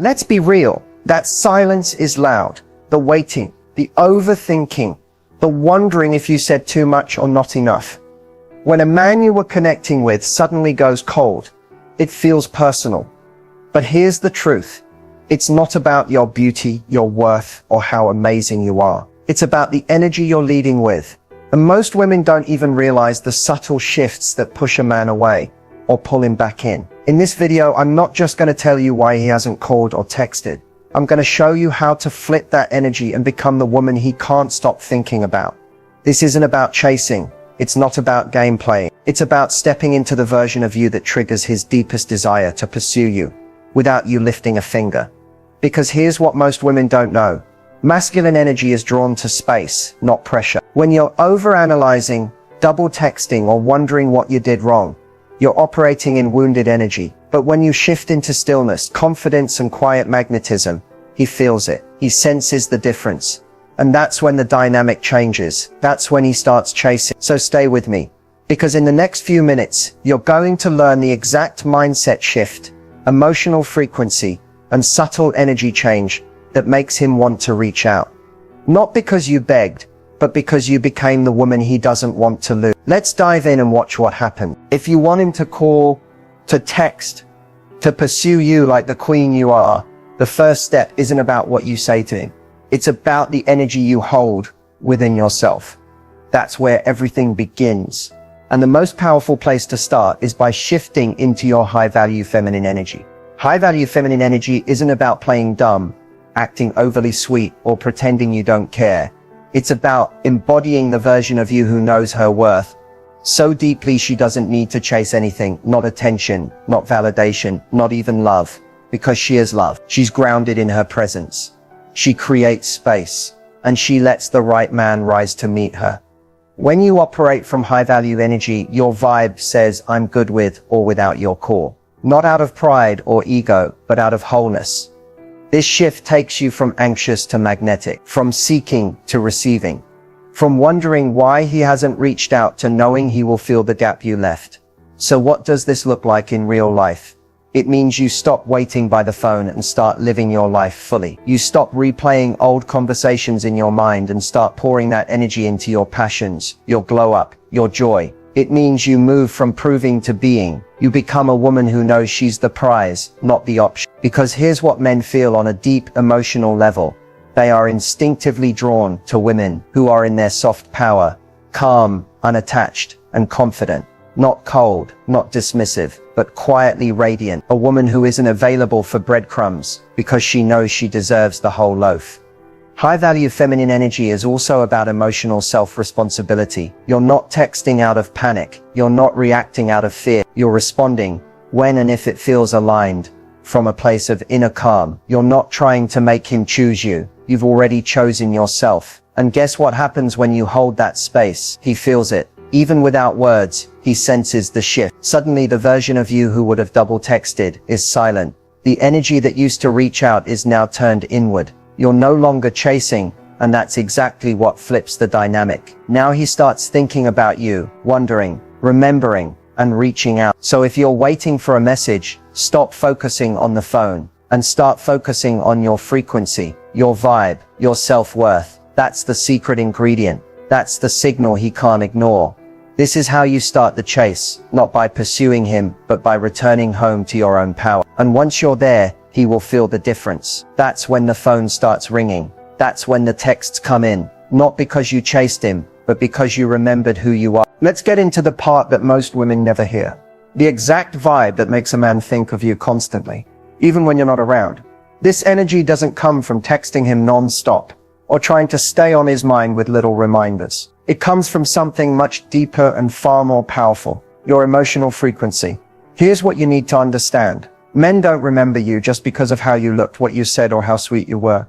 Let's be real. That silence is loud. The waiting, the overthinking, the wondering if you said too much or not enough. When a man you were connecting with suddenly goes cold, it feels personal. But here's the truth. It's not about your beauty, your worth, or how amazing you are. It's about the energy you're leading with. And most women don't even realize the subtle shifts that push a man away or pull him back in. In this video, I'm not just going to tell you why he hasn't called or texted. I'm going to show you how to flip that energy and become the woman he can't stop thinking about. This isn't about chasing. It's not about gameplay. It's about stepping into the version of you that triggers his deepest desire to pursue you without you lifting a finger. Because here's what most women don't know. Masculine energy is drawn to space, not pressure. When you're overanalyzing, double texting, or wondering what you did wrong, you're operating in wounded energy. But when you shift into stillness, confidence, and quiet magnetism, he feels it. He senses the difference. And that's when the dynamic changes. That's when he starts chasing. So stay with me. Because in the next few minutes, you're going to learn the exact mindset shift, emotional frequency, and subtle energy change that makes him want to reach out. Not because you begged, but because you became the woman he doesn't want to lose. Let's dive in and watch what happened. If you want him to call, to text, to pursue you like the queen you are, the first step isn't about what you say to him. It's about the energy you hold within yourself. That's where everything begins. And the most powerful place to start is by shifting into your high-value feminine energy. High-value feminine energy isn't about playing dumb, acting overly sweet, or pretending you don't care. It's about embodying the version of you who knows her worth so deeply she doesn't need to chase anything, not attention, not validation, not even love, because she is love. She's grounded in her presence. She creates space, and she lets the right man rise to meet her. When you operate from high-value energy, your vibe says, I'm good with or without your core. Not out of pride or ego, but out of wholeness. This shift takes you from anxious to magnetic, from seeking to receiving, from wondering why he hasn't reached out to knowing he will fill the gap you left. So what does this look like in real life? It means you stop waiting by the phone and start living your life fully. You stop replaying old conversations in your mind and start pouring that energy into your passions, your glow up, your joy. It means you move from proving to being. You become a woman who knows she's the prize, not the option. Because here's what men feel on a deep emotional level. They are instinctively drawn to women who are in their soft power, calm, unattached, and confident. Not cold, not dismissive, but quietly radiant. A woman who isn't available for breadcrumbs because she knows she deserves the whole loaf. High-value feminine energy is also about emotional self-responsibility. You're not texting out of panic. You're not reacting out of fear. You're responding when and if it feels aligned from a place of inner calm. You're not trying to make him choose you. You've already chosen yourself. And guess what happens when you hold that space? He feels it. Even without words, he senses the shift. Suddenly the version of you who would have double texted is silent. The energy that used to reach out is now turned inward. You're no longer chasing, and that's exactly what flips the dynamic. Now he starts thinking about you, wondering, remembering, and reaching out. So if you're waiting for a message, stop focusing on the phone and start focusing on your frequency, your vibe, your self-worth. That's the secret ingredient. That's the signal he can't ignore. This is how you start the chase, not by pursuing him, but by returning home to your own power. And once you're there, he will feel the difference. That's when the phone starts ringing. That's when the texts come in. Not because you chased him, but because you remembered who you are. Let's get into the part that most women never hear. The exact vibe that makes a man think of you constantly, even when you're not around. This energy doesn't come from texting him non-stop or trying to stay on his mind with little reminders. It comes from something much deeper and far more powerful, your emotional frequency. Here's what you need to understand. Men don't remember you just because of how you looked, what you said, or how sweet you were.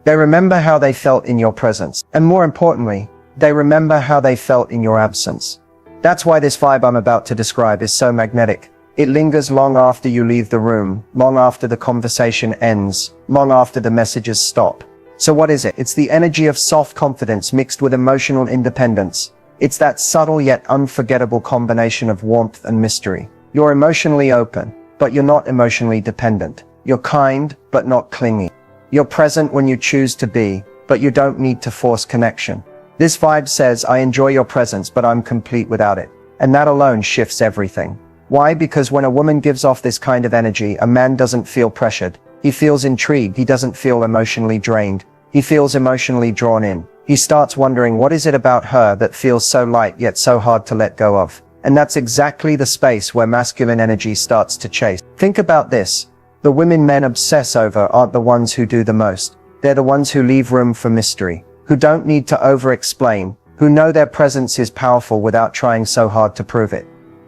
They remember how they felt in your presence. And more importantly, they remember how they felt in your absence. That's why this vibe I'm about to describe is so magnetic. It lingers long after you leave the room, long after the conversation ends, long after the messages stop. So what is it? It's the energy of soft confidence mixed with emotional independence. It's that subtle yet unforgettable combination of warmth and mystery. You're emotionally open, but you're not emotionally dependent. You're kind, but not clingy. You're present when you choose to be, but you don't need to force connection. This vibe says, I enjoy your presence, but I'm complete without it. And that alone shifts everything. Why? Because when a woman gives off this kind of energy, a man doesn't feel pressured. He feels intrigued. He doesn't feel emotionally drained. He feels emotionally drawn in. He starts wondering, what is it about her that feels so light yet so hard to let go of? And that's exactly the space where masculine energy starts to chase. Think about this. The women men obsess over aren't the ones who do the most. They're the ones who leave room for mystery, who don't need to over-explain, who know their presence is powerful without trying so hard to prove it.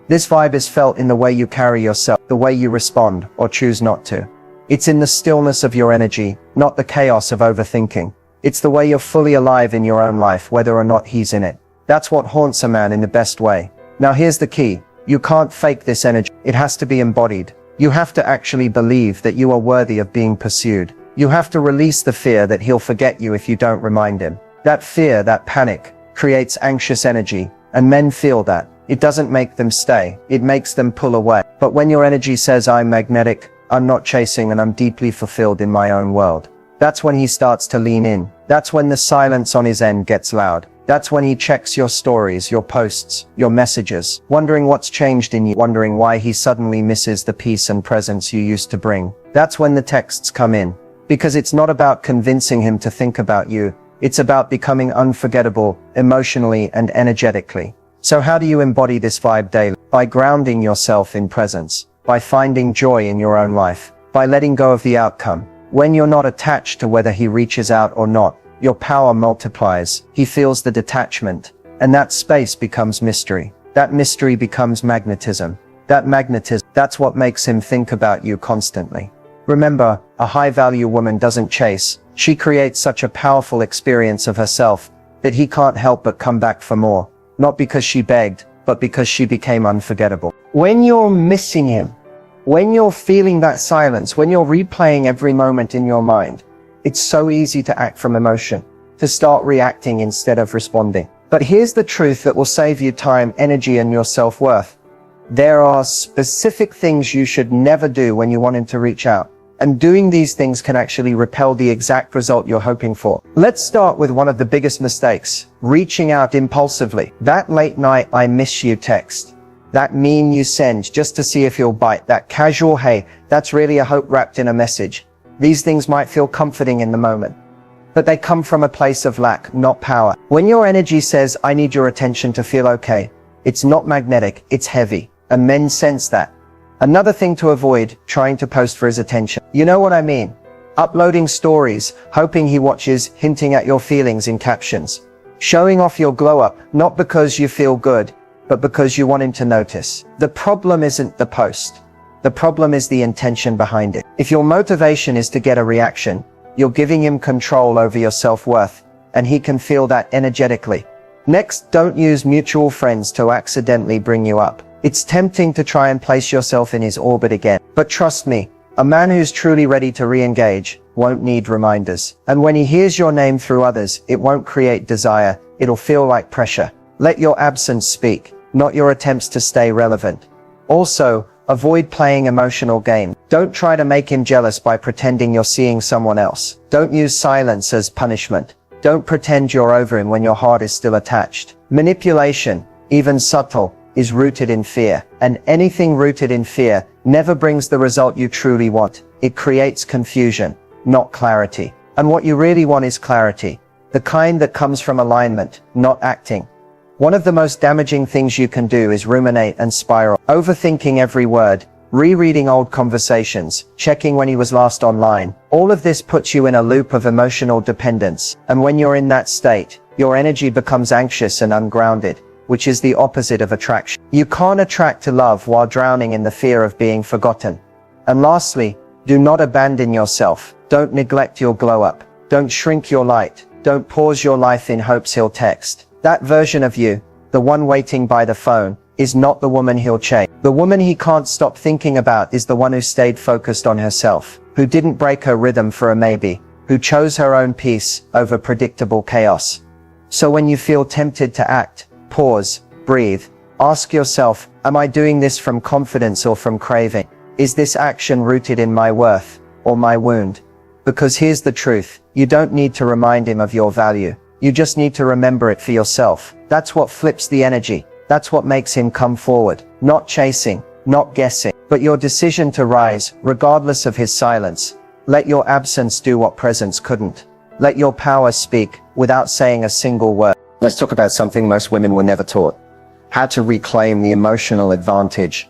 This vibe is felt in the way you carry yourself, the way you respond or choose not to. It's in the stillness of your energy, not the chaos of overthinking. It's the way you're fully alive in your own life, whether or not he's in it. That's what haunts a man in the best way. Now here's the key. You can't fake this energy. It has to be embodied. You have to actually believe that you are worthy of being pursued. You have to release the fear that he'll forget you if you don't remind him. That fear, that panic, creates anxious energy, and men feel that. It doesn't make them stay. It makes them pull away. But when your energy says, I'm magnetic, I'm not chasing, and I'm deeply fulfilled in my own world, that's when he starts to lean in. That's when the silence on his end gets loud. That's when he checks your stories, your posts, your messages, wondering what's changed in you, wondering why he suddenly misses the peace and presence you used to bring. That's when the texts come in. Because it's not about convincing him to think about you. It's about becoming unforgettable, emotionally and energetically. So how do you embody this vibe daily? By grounding yourself in presence. By finding joy in your own life. By letting go of the outcome. When you're not attached to whether he reaches out or not, your power multiplies. He feels the detachment. And that space becomes mystery. That mystery becomes magnetism. That magnetism, that's what makes him think about you constantly. Remember, a high-value woman doesn't chase. She creates such a powerful experience of herself that he can't help but come back for more. Not because she begged, but because she became unforgettable. When you're missing him, when you're feeling that silence, when you're replaying every moment in your mind, it's so easy to act from emotion, to start reacting instead of responding. But here's the truth that will save you time, energy, and your self-worth. There are specific things you should never do when you want him to reach out. And doing these things can actually repel the exact result you're hoping for. Let's start with one of the biggest mistakes, reaching out impulsively. That late night I miss you text. That meme you send just to see if he'll bite. That casual hey, that's really a hope wrapped in a message. These things might feel comforting in the moment, but they come from a place of lack, not power. When your energy says, I need your attention to feel okay, it's not magnetic, it's heavy, and men sense that. Another thing to avoid, trying to post for his attention. You know what I mean? Uploading stories, hoping he watches, hinting at your feelings in captions. Showing off your glow up, not because you feel good, but because you want him to notice. The problem isn't the post. The problem is the intention behind it. If your motivation is to get a reaction, you're giving him control over your self-worth, and he can feel that energetically. Next, don't use mutual friends to accidentally bring you up. It's tempting to try and place yourself in his orbit again. But trust me, a man who's truly ready to re-engage won't need reminders. And when he hears your name through others, it won't create desire. It'll feel like pressure. Let your absence speak, not your attempts to stay relevant. Also, avoid playing emotional games. Don't try to make him jealous by pretending you're seeing someone else. Don't use silence as punishment. Don't pretend you're over him when your heart is still attached. Manipulation, even subtle, is rooted in fear. And anything rooted in fear never brings the result you truly want. It creates confusion, not clarity. And what you really want is clarity. The kind that comes from alignment, not acting. One of the most damaging things you can do is ruminate and spiral, overthinking every word, rereading old conversations, checking when he was last online. All of this puts you in a loop of emotional dependence. And when you're in that state, your energy becomes anxious and ungrounded, which is the opposite of attraction. You can't attract to love while drowning in the fear of being forgotten. And lastly, do not abandon yourself. Don't neglect your glow up. Don't shrink your light. Don't pause your life in hopes he'll text. That version of you, the one waiting by the phone, is not the woman he'll chase. The woman he can't stop thinking about is the one who stayed focused on herself, who didn't break her rhythm for a maybe, who chose her own peace over predictable chaos. So when you feel tempted to act, pause, breathe, ask yourself, am I doing this from confidence or from craving? Is this action rooted in my worth, or my wound. Because here's the truth, you don't need to remind him of your value. You just need to remember it for yourself. That's what flips the energy. That's what makes him come forward. Not chasing, not guessing, but your decision to rise, regardless of his silence. Let your absence do what presence couldn't. Let your power speak without saying a single word. Let's talk about something most women were never taught. How to reclaim the emotional advantage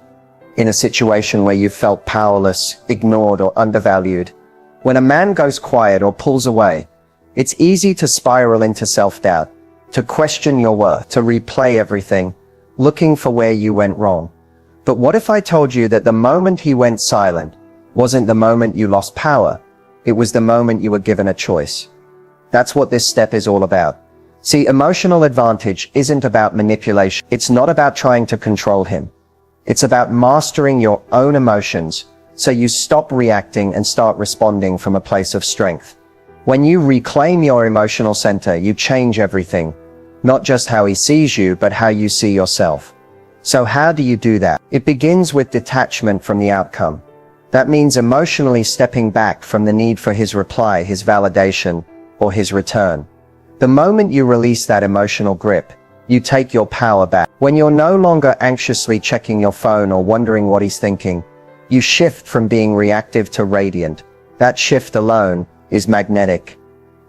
in a situation where you felt powerless, ignored, or undervalued. When a man goes quiet or pulls away, it's easy to spiral into self-doubt, to question your worth, to replay everything, looking for where you went wrong. But what if I told you that the moment he went silent wasn't the moment you lost power? It was the moment you were given a choice. That's what this step is all about. See, emotional advantage isn't about manipulation. It's not about trying to control him. It's about mastering your own emotions so you stop reacting and start responding from a place of strength. When you reclaim your emotional center, you change everything. Not just how he sees you, but how you see yourself. So how do you do that? It begins with detachment from the outcome. That means emotionally stepping back from the need for his reply, his validation, or his return. The moment you release that emotional grip, you take your power back. When you're no longer anxiously checking your phone or wondering what he's thinking, you shift from being reactive to radiant. That shift alone is magnetic.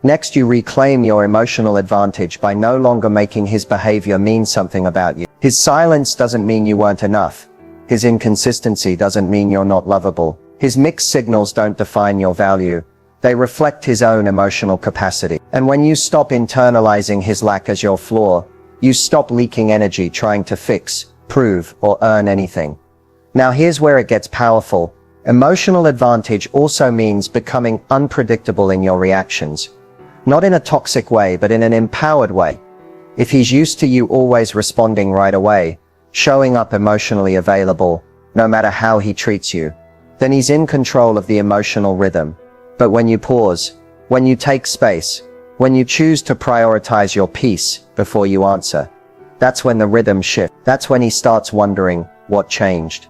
Next, you reclaim your emotional advantage by no longer making his behavior mean something about you. His silence doesn't mean you weren't enough. His inconsistency doesn't mean you're not lovable. His mixed signals don't define your value. They reflect his own emotional capacity. And when you stop internalizing his lack as your flaw, you stop leaking energy trying to fix, prove, or earn anything. Now here's where it gets powerful. Emotional advantage also means becoming unpredictable in your reactions. Not in a toxic way, but in an empowered way. If he's used to you always responding right away, showing up emotionally available, no matter how he treats you, then he's in control of the emotional rhythm. But when you pause, when you take space, when you choose to prioritize your peace before you answer, that's when the rhythm shifts. That's when he starts wondering what changed.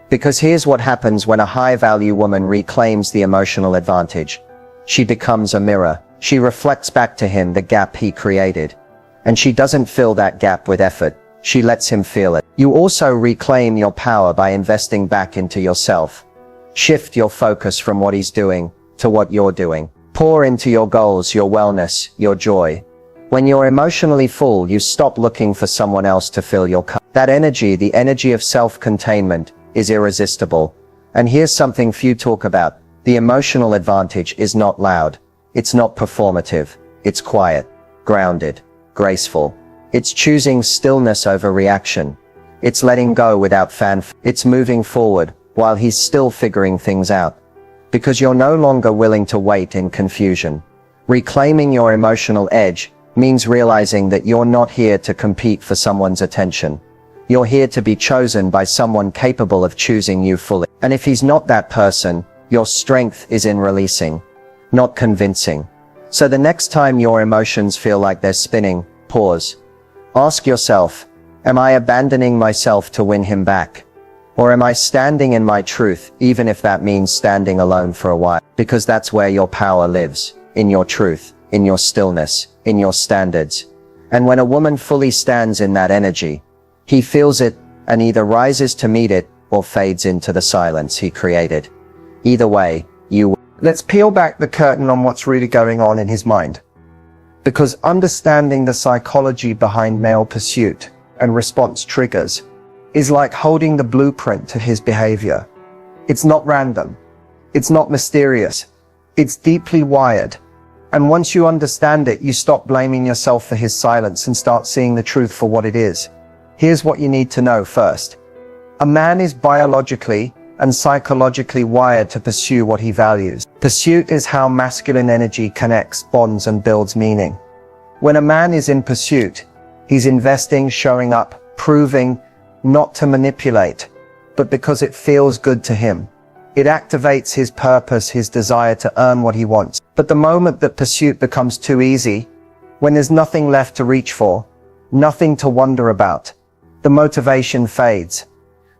Because here's what happens when a high-value woman reclaims the emotional advantage. She becomes a mirror. She reflects back to him the gap he created. And she doesn't fill that gap with effort. She lets him feel it. You also reclaim your power by investing back into yourself. Shift your focus from what he's doing to what you're doing. Pour into your goals, your wellness, your joy. When you're emotionally full, you stop looking for someone else to fill your cup. That energy, the energy of self-containment, is irresistible. And here's something few talk about. The emotional advantage is not loud. It's not performative. It's quiet, grounded, graceful. It's choosing stillness over reaction. It's letting go without fanfare. It's moving forward while he's still figuring things out. Because you're no longer willing to wait in confusion. Reclaiming your emotional edge means realizing that you're not here to compete for someone's attention. You're here to be chosen by someone capable of choosing you fully. And if he's not that person, your strength is in releasing, not convincing. So the next time your emotions feel like they're spinning, pause. Ask yourself, am I abandoning myself to win him back? Or am I standing in my truth, even if that means standing alone for a while? Because that's where your power lives, in your truth, in your stillness, in your standards. And when a woman fully stands in that energy, he feels it and either rises to meet it or fades into the silence he created. Either way, you win. Let's peel back the curtain on what's really going on in his mind. Because understanding the psychology behind male pursuit and response triggers is like holding the blueprint to his behavior. It's not random. It's not mysterious. It's deeply wired. And once you understand it, you stop blaming yourself for his silence and start seeing the truth for what it is. Here's what you need to know first. A man is biologically and psychologically wired to pursue what he values. Pursuit is how masculine energy connects, bonds, and builds meaning. When a man is in pursuit, he's investing, showing up, proving, not to manipulate, but because it feels good to him. It activates his purpose, his desire to earn what he wants. But the moment that pursuit becomes too easy, when there's nothing left to reach for, nothing to wonder about, the motivation fades.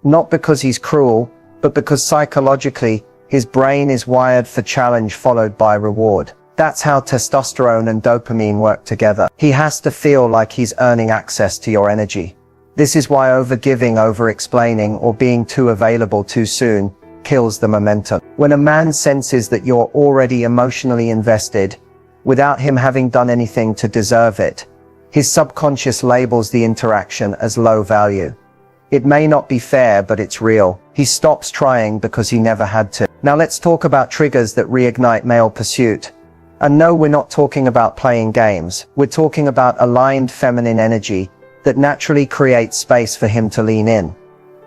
Not because he's cruel, but because psychologically, His brain is wired for challenge followed by reward. That's how testosterone and dopamine work together. He has to feel like he's earning access to your energy. This is why overgiving, over-explaining, or being too available too soon kills the momentum. When a man senses that you're already emotionally invested, without him having done anything to deserve it, his subconscious labels the interaction as low value. It may not be fair, but it's real. He stops trying because he never had to. Now let's talk about triggers that reignite male pursuit. And no, we're not talking about playing games. We're talking about aligned feminine energy that naturally creates space for him to lean in.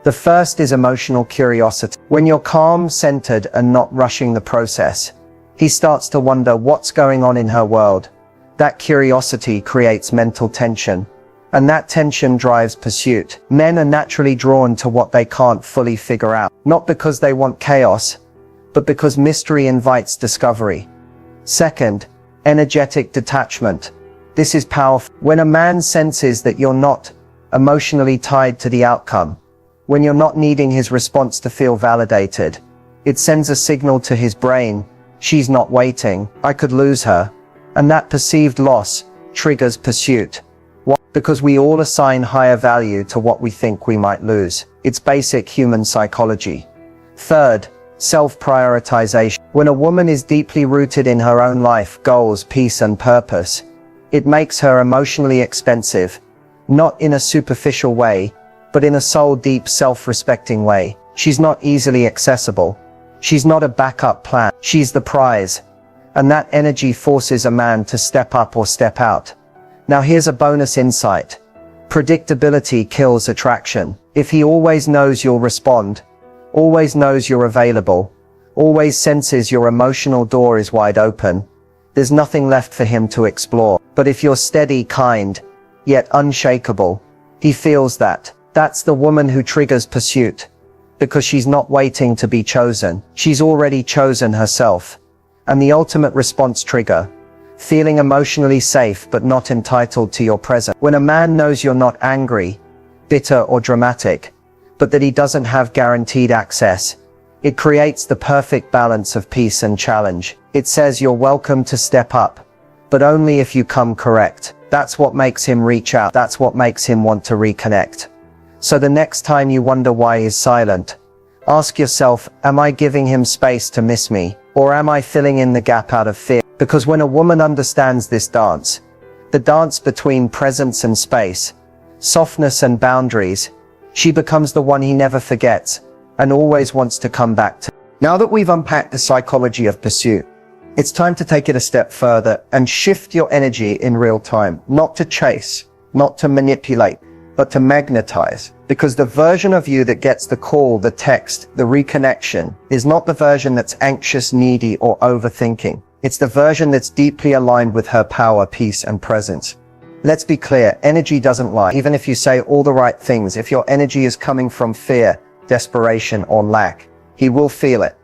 The first is emotional curiosity. When you're calm, centered, and not rushing the process, he starts to wonder what's going on in her world. That curiosity creates mental tension, and that tension drives pursuit. Men are naturally drawn to what they can't fully figure out, not because they want chaos, but because mystery invites discovery. Second, energetic detachment. This is powerful. When a man senses that you're not emotionally tied to the outcome, when you're not needing his response to feel validated, it sends a signal to his brain, she's not waiting, I could lose her. And that perceived loss triggers pursuit. Why? Because we all assign higher value to what we think we might lose. It's basic human psychology. Third, self-prioritization. When a woman is deeply rooted in her own life, goals, peace, and purpose, it makes her emotionally expensive, not in a superficial way, but in a soul-deep, self-respecting way. She's not easily accessible. She's not a backup plan. She's the prize. And that energy forces a man to step up or step out. Now here's a bonus insight. Predictability kills attraction. If he always knows you'll respond, always knows you're available, always senses your emotional door is wide open, there's nothing left for him to explore. But if you're steady, kind, yet unshakable, he feels that. That's the woman who triggers pursuit. Because she's not waiting to be chosen. She's already chosen herself. And the ultimate response trigger, feeling emotionally safe but not entitled to your presence. When a man knows you're not angry, bitter, or dramatic, but that he doesn't have guaranteed access, it creates the perfect balance of peace and challenge. It says you're welcome to step up, but only if you come correct. That's what makes him reach out. That's what makes him want to reconnect. So the next time you wonder why he's silent, ask yourself, am I giving him space to miss me? Or am I filling in the gap out of fear? Because when a woman understands this dance, the dance between presence and space, softness and boundaries, she becomes the one he never forgets and always wants to come back to. Now that we've unpacked the psychology of pursuit, it's time to take it a step further and shift your energy in real time. Not to chase, not to manipulate, but to magnetize. Because the version of you that gets the call, the text, the reconnection, is not the version that's anxious, needy, or overthinking. It's the version that's deeply aligned with her power, peace, and presence. Let's be clear, energy doesn't lie. Even if you say all the right things, if your energy is coming from fear, desperation, or lack, he will feel it.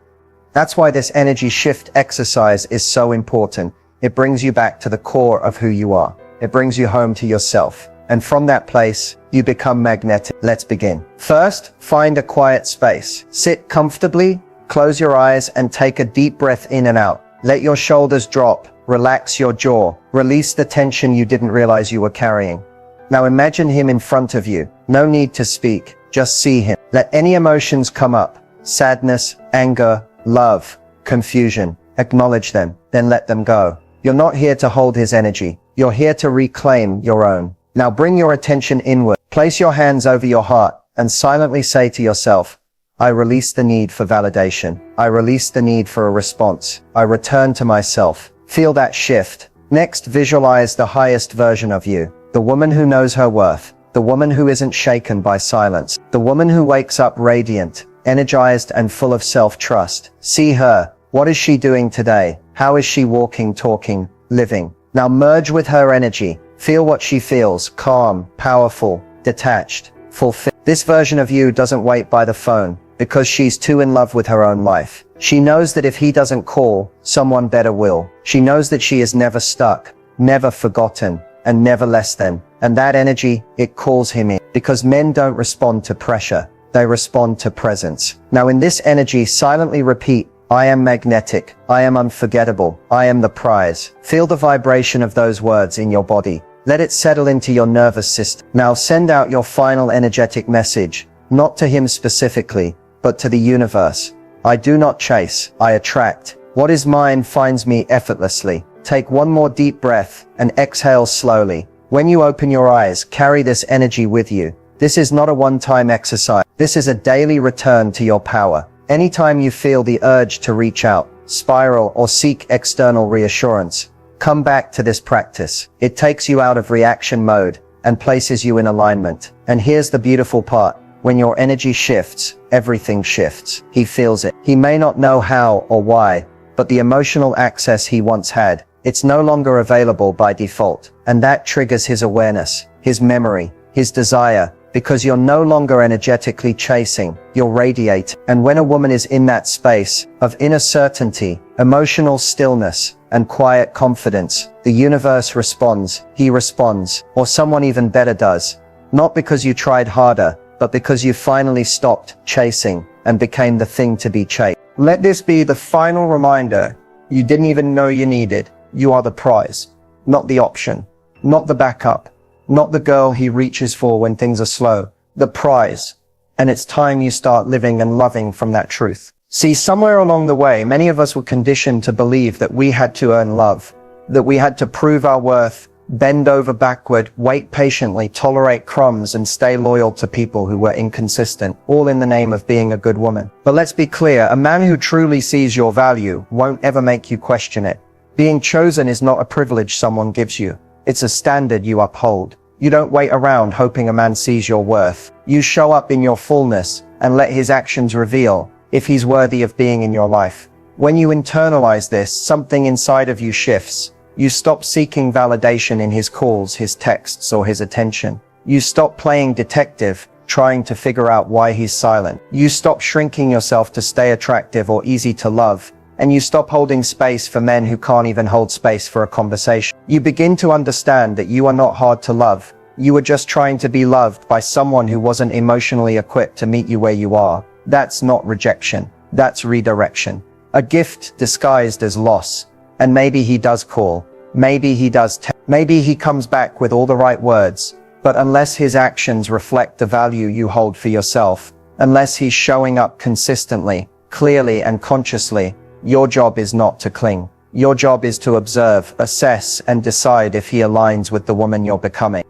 That's why this energy shift exercise is so important. It brings you back to the core of who you are. It brings you home to yourself. And from that place, you become magnetic. Let's begin. First, find a quiet space. Sit comfortably, close your eyes, and take a deep breath in and out. Let your shoulders drop. Relax your jaw. Release the tension you didn't realize you were carrying. Now imagine him in front of you. No need to speak. Just see him. Let any emotions come up. Sadness, anger, love, confusion. Acknowledge them, then let them go. You're not here to hold his energy. You're here to reclaim your own. Now bring your attention inward. Place your hands over your heart and silently say to yourself, I release the need for validation. I release the need for a response. I return to myself. Feel that shift. Next, visualize the highest version of you. The woman who knows her worth. The woman who isn't shaken by silence. The woman who wakes up radiant, energized, and full of self-trust. See her. What is she doing today? How is she walking, talking, living? Now merge with her energy. Feel what she feels, calm, powerful, detached, fulfilled. This version of you doesn't wait by the phone because she's too in love with her own life. She knows that if he doesn't call, someone better will. She knows that she is never stuck, never forgotten, and never less than. And that energy, it calls him in. Because men don't respond to pressure. They respond to presence. Now in this energy, silently repeat, I am magnetic. I am unforgettable. I am the prize. Feel the vibration of those words in your body. Let it settle into your nervous system. Now send out your final energetic message, not to him specifically, but to the universe. I do not chase, I attract. What is mine finds me effortlessly. Take one more deep breath and exhale slowly. When you open your eyes, carry this energy with you. This is not a one-time exercise. This is a daily return to your power. Anytime you feel the urge to reach out, spiral, or seek external reassurance, come back to this practice. It takes you out of reaction mode and places you in alignment. And here's the beautiful part. When your energy shifts, everything shifts. He feels it. He may not know how or why, but the emotional access he once had, it's no longer available by default. And that triggers his awareness, his memory, his desire, because you're no longer energetically chasing, you're radiating. And when a woman is in that space of inner certainty, emotional stillness, and quiet confidence, the universe responds, he responds, or someone even better does. Not because you tried harder, but because you finally stopped chasing and became the thing to be chased. Let this be the final reminder you didn't even know you needed. You are the prize, not the option, not the backup, not the girl he reaches for when things are slow, the prize. And it's time you start living and loving from that truth. See, somewhere along the way, many of us were conditioned to believe that we had to earn love, that we had to prove our worth, bend over backward, wait patiently, tolerate crumbs, and stay loyal to people who were inconsistent, all in the name of being a good woman. But let's be clear, a man who truly sees your value won't ever make you question it. Being chosen is not a privilege someone gives you. It's a standard you uphold. You don't wait around hoping a man sees your worth. You show up in your fullness and let his actions reveal if he's worthy of being in your life. When you internalize this, something inside of you shifts. You stop seeking validation in his calls, his texts, or his attention. You stop playing detective, trying to figure out why he's silent. You stop shrinking yourself to stay attractive or easy to love. And you stop holding space for men who can't even hold space for a conversation. You begin to understand that you are not hard to love. You were just trying to be loved by someone who wasn't emotionally equipped to meet you where you are. That's not rejection. That's redirection. A gift disguised as loss. And maybe he does call. Maybe he does. Maybe he comes back with all the right words. But unless his actions reflect the value you hold for yourself, unless he's showing up consistently, clearly, and consciously, your job is not to cling. Your job is to observe, assess, and decide if he aligns with the woman you're becoming.